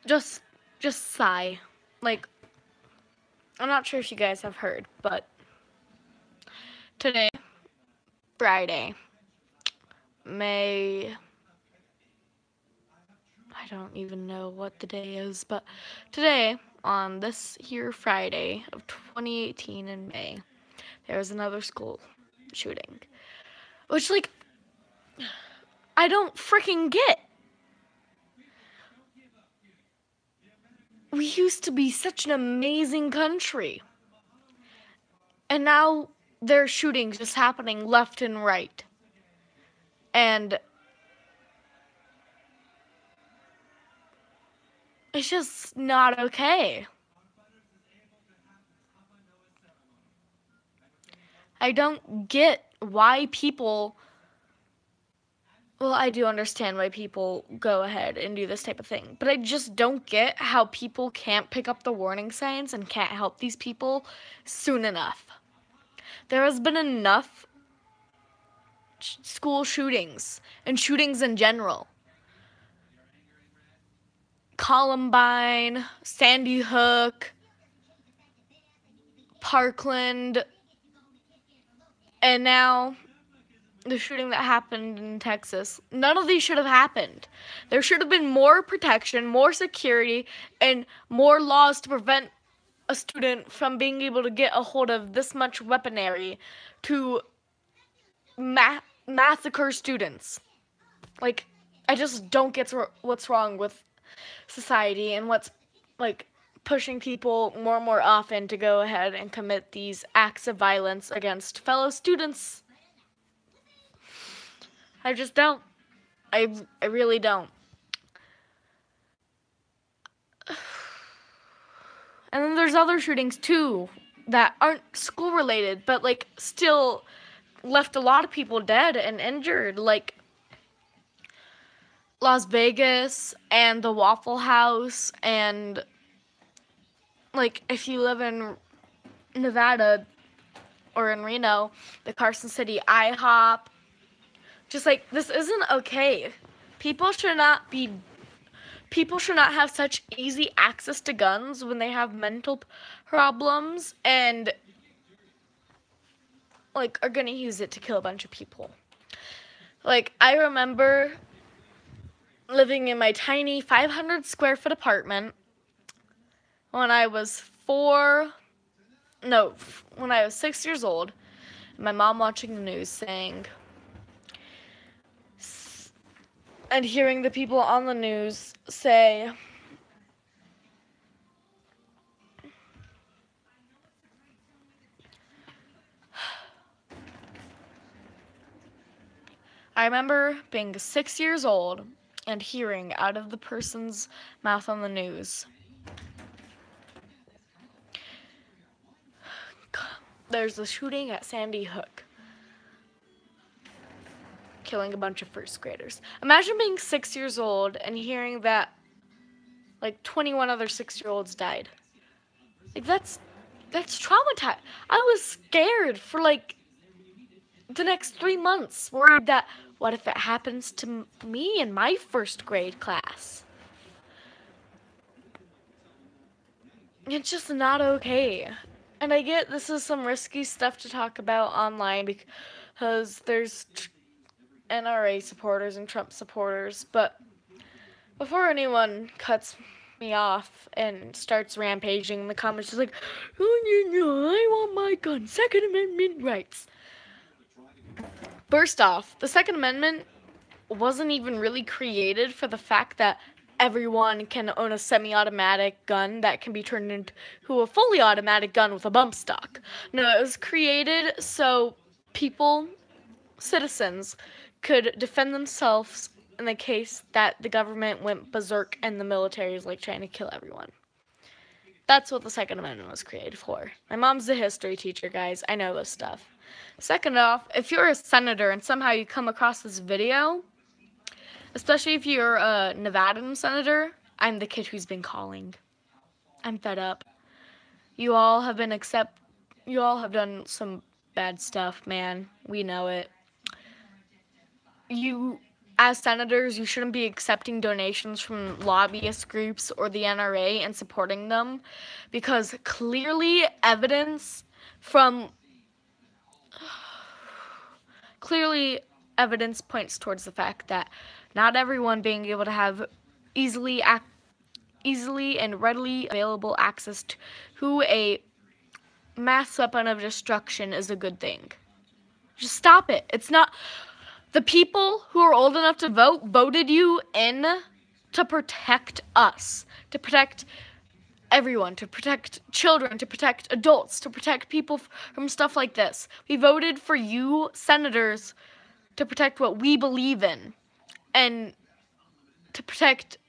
just sigh. Like, I'm not sure if you guys have heard, but today, Friday, May, I don't even know what the day is, but today, on this here Friday of 2018 in May, there was another school shooting. Which, like, I don't freaking get. We used to be such an amazing country. And now there's shootings just happening left and right. And it's just not okay. I don't get why people, well, I do understand why people go ahead and do this type of thing, but I just don't get how people can't pick up the warning signs and can't help these people soon enough. There has been enough school shootings and shootings in general. Columbine, Sandy Hook, Parkland, and now the shooting that happened in Texas. None of these should have happened. There should have been more protection, more security, and more laws to prevent a student from being able to get a hold of this much weaponry to massacre students. Like, I just don't get what's wrong with society and what's, like, pushing people more and more often to go ahead and commit these acts of violence against fellow students. I just don't. I really don't. And then there's other shootings too that aren't school related, but like still left a lot of people dead and injured, like Las Vegas and the Waffle House, and like if you live in Nevada or in Reno, the Carson City IHOP. Just like, this isn't okay. People should not have such easy access to guns when they have mental problems and like are gonna use it to kill a bunch of people. Like, I remember living in my tiny 500 square foot apartment when I was 6 years old, and my mom watching the news saying, and hearing the people on the news say, I remember being 6 years old and hearing out of the person's mouth on the news, there's a shooting at Sandy Hook, killing a bunch of first graders. Imagine being 6 years old and hearing that like 21 other 6-year-olds died. Like, that's traumatizing. I was scared for like the next 3 months, worried that what if it happens to me in my first grade class? It's just not okay. And I get this is some risky stuff to talk about online because there's NRA supporters and Trump supporters, but before anyone cuts me off and starts rampaging in the comments, just like, oh, no, I want my gun, Second Amendment rights. First off, the Second Amendment wasn't even really created for the fact that everyone can own a semi-automatic gun that can be turned into a fully automatic gun with a bump stock. No, it was created so people, citizens, could defend themselves in the case that the government went berserk and the military is like trying to kill everyone. That's what the Second Amendment was created for. My mom's a history teacher, guys. I know this stuff. Second off, if you're a senator and somehow you come across this video, especially if you're a Nevadan senator, I'm the kid who's been calling. I'm fed up. You all have done some bad stuff, man. We know it. You as senators, you shouldn't be accepting donations from lobbyist groups or the NRA and supporting them, because clearly evidence points towards the fact that not everyone being able to have easily and readily available access to a mass weapon of destruction is a good thing. Just stop it. It's not. The people who are old enough to vote voted you in to protect us, to protect everyone, to protect children, to protect adults, to protect people from stuff like this. We voted for you, senators, to protect what we believe in and to protect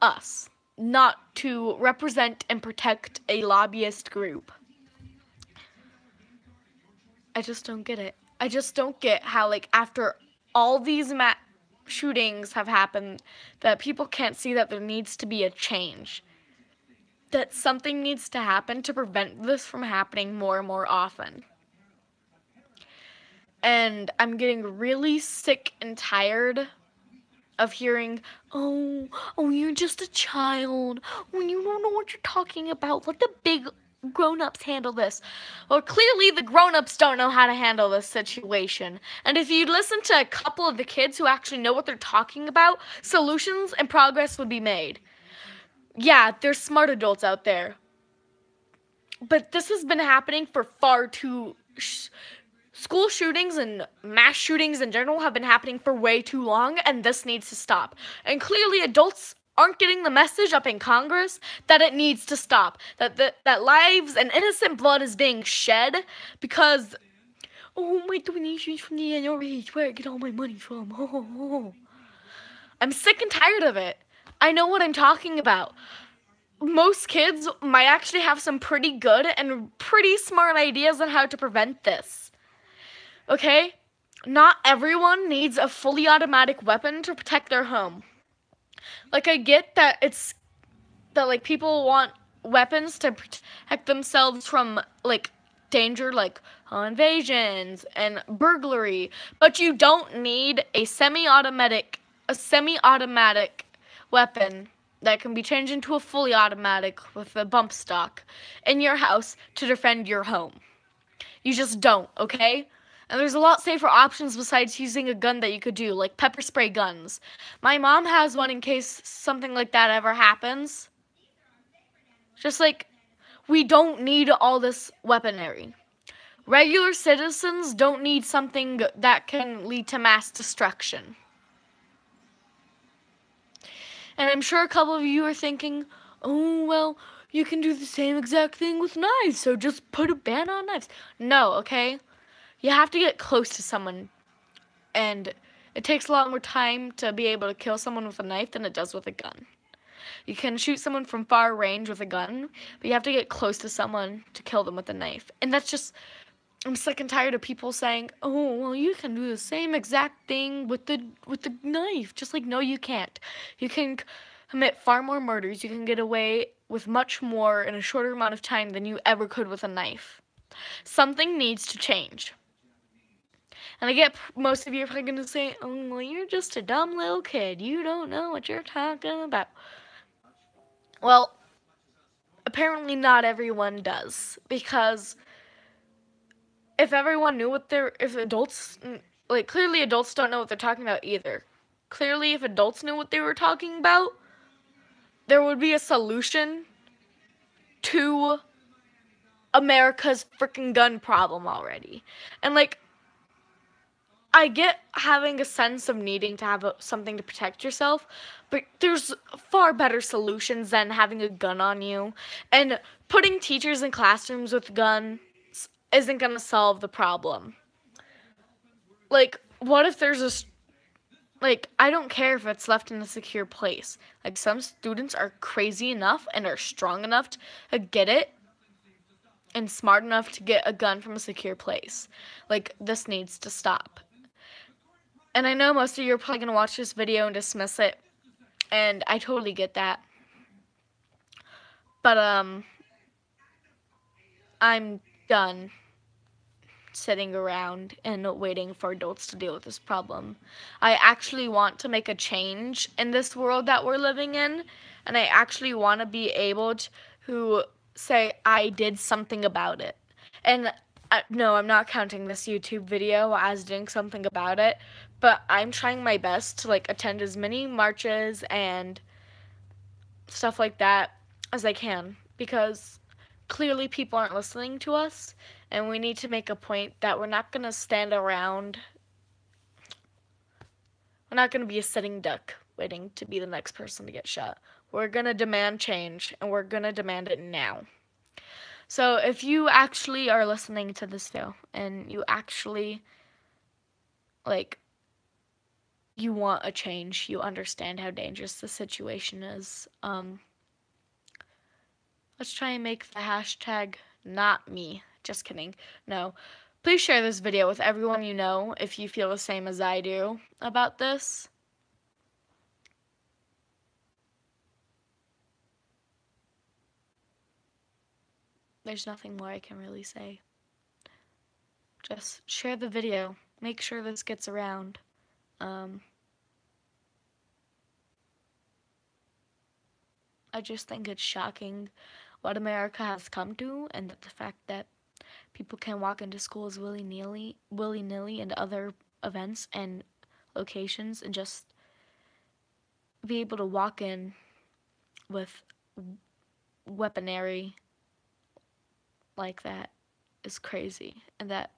us, not to represent and protect a lobbyist group. I just don't get it. I just don't get how, like, after all these shootings have happened, that people can't see that there needs to be a change. That something needs to happen to prevent this from happening more and more often. And I'm getting really sick and tired of hearing, oh, you're just a child. Oh, you don't know what you're talking about. Let the big grown-ups handle this. Well, clearly the grown-ups don't know how to handle this situation. And if you listen to a couple of the kids who actually know what they're talking about, solutions and progress would be made. Yeah, there's smart adults out there. But this has been happening for far too... School shootings and mass shootings in general have been happening for way too long, and this needs to stop. And clearly adults aren't getting the message up in Congress that it needs to stop. That lives and innocent blood is being shed because, oh, my donations from the NRA, where I get all my money from. Oh. I'm sick and tired of it. I know what I'm talking about. Most kids might actually have some pretty good and pretty smart ideas on how to prevent this. Okay? Not everyone needs a fully automatic weapon to protect their home. Like, I get that like, people want weapons to protect themselves from, like, danger, like home invasions and burglary, but you don't need a semi-automatic weapon that can be changed into a fully automatic with a bump stock in your house to defend your home. You just don't, okay? And there's a lot safer options besides using a gun that you could do, like pepper spray guns. My mom has one in case something like that ever happens. Just like, we don't need all this weaponry. Regular citizens don't need something that can lead to mass destruction. And I'm sure a couple of you are thinking, oh, well, you can do the same exact thing with knives, so just put a ban on knives. No, okay? You have to get close to someone, and it takes a lot more time to be able to kill someone with a knife than it does with a gun. You can shoot someone from far range with a gun, but you have to get close to someone to kill them with a knife. And that's just, I'm sick and tired of people saying, oh, well, you can do the same exact thing with the knife. Just like, no, you can't. You can commit far more murders. You can get away with much more in a shorter amount of time than you ever could with a knife. Something needs to change. And I get most of you are probably going to say, oh, well, you're just a dumb little kid. You don't know what you're talking about. Well, apparently not everyone does. Because if everyone knew if adults, like, clearly adults don't know what they're talking about either. Clearly, if adults knew what they were talking about, there would be a solution to America's freaking gun problem already. And, like, I get having a sense of needing to have something to protect yourself, but there's far better solutions than having a gun on you. And putting teachers in classrooms with guns isn't going to solve the problem. Like, what if there's like, I don't care if it's left in a secure place. Like, some students are crazy enough and are strong enough to get it and smart enough to get a gun from a secure place. Like, this needs to stop. And I know most of you are probably going to watch this video and dismiss it, and I totally get that. But, I'm done. sitting around and waiting for adults to deal with this problem. I actually want to make a change in this world that we're living in, and I actually want to be able to say I did something about it. And no, I'm not counting this YouTube video as doing something about it, but I'm trying my best to like attend as many marches and stuff like that as I can, because clearly people aren't listening to us, and we need to make a point that we're not going to stand around. We're not going to be a sitting duck waiting to be the next person to get shot. We're going to demand change, and we're going to demand it now. So if you actually are listening to this video and you actually like you want a change, you understand how dangerous the situation is, let's try and make the hashtag not me. Just kidding. No. Please share this video with everyone you know if you feel the same as I do about this. There's nothing more I can really say. Just share the video. Make sure this gets around. I just think it's shocking what America has come to, and that the fact that people can walk into schools willy-nilly and other events and locations and just be able to walk in with weaponry like that is crazy, and that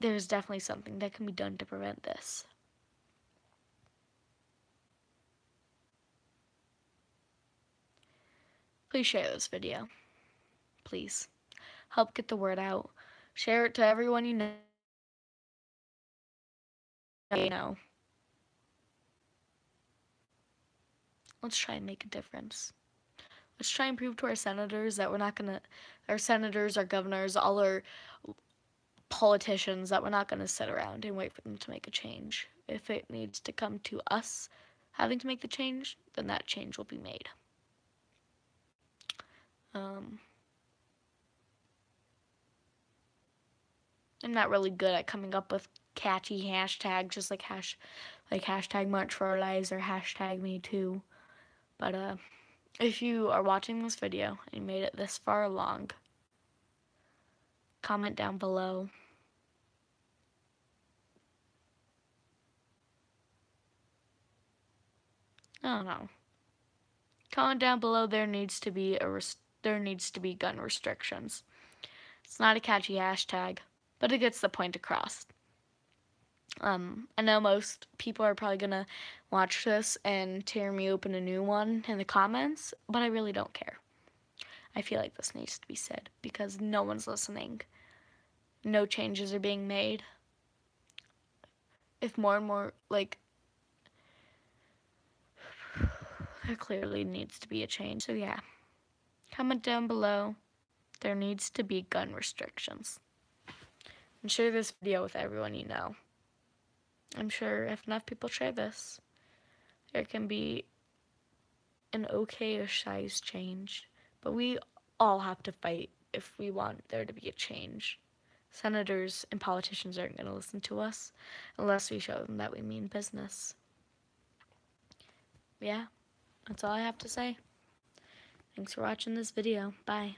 there's definitely something that can be done to prevent this. Please share this video. Please. Help get the word out. Share it to everyone you know. Let's try and make a difference. Let's try and prove to our senators that we're not gonna, our senators, our governors, all our politicians, that we're not gonna sit around and wait for them to make a change. If it needs to come to us having to make the change, then that change will be made. I'm not really good at coming up with catchy hashtags, just like hashtag March for Our Lives or hashtag Me Too. But if you are watching this video and you made it this far along, comment down below. I don't know. Comment down below. There needs to be gun restrictions. It's not a catchy hashtag, but it gets the point across. I know most people are probably gonna watch this and tear me open a new one in the comments, but I really don't care. I feel like this needs to be said because no one's listening. No changes are being made. If more and more, like, there clearly needs to be a change. So yeah, comment down below. There needs to be gun restrictions. And share this video with everyone you know. I'm sure if enough people share this, there can be an okay-ish size change. But we all have to fight if we want there to be a change. Senators and politicians aren't going to listen to us unless we show them that we mean business. Yeah, that's all I have to say. Thanks for watching this video. Bye.